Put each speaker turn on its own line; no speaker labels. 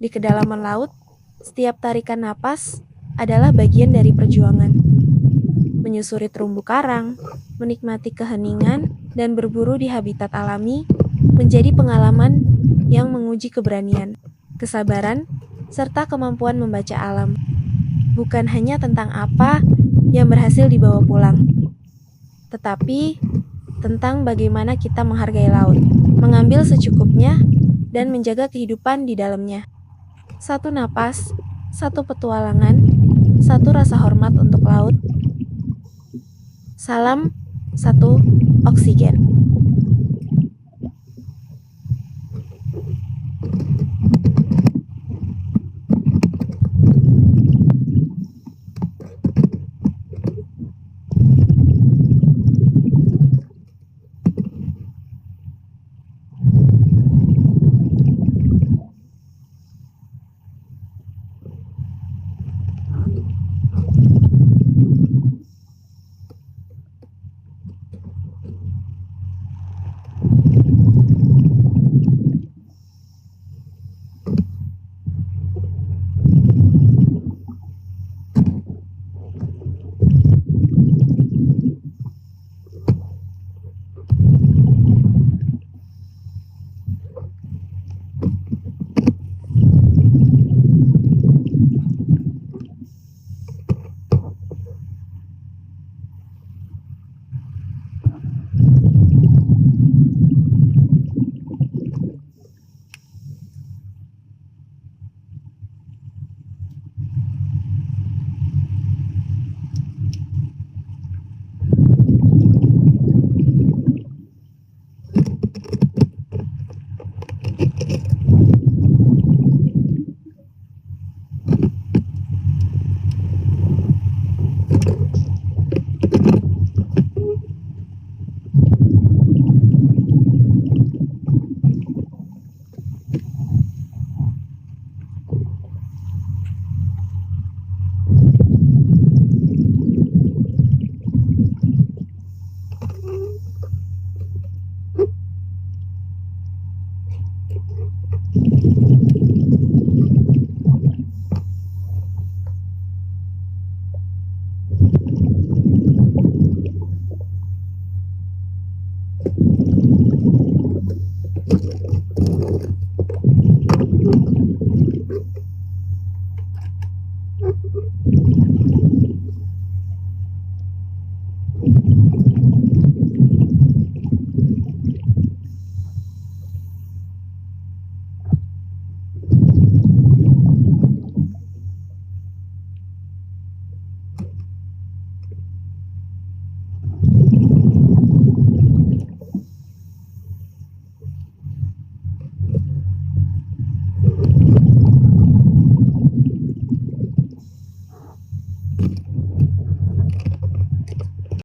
Di kedalaman laut, setiap tarikan napas adalah bagian dari perjuangan. Menyusuri terumbu karang, menikmati keheningan, dan berburu di habitat alami menjadi pengalaman yang menguji keberanian, kesabaran, serta kemampuan membaca alam. Bukan hanya tentang apa yang berhasil dibawa pulang, tetapi tentang bagaimana kita menghargai laut, mengambil secukupnya, dan menjaga kehidupan di dalamnya. Satu napas, satu petualangan, satu rasa hormat untuk laut. Salam, satu, oksigen.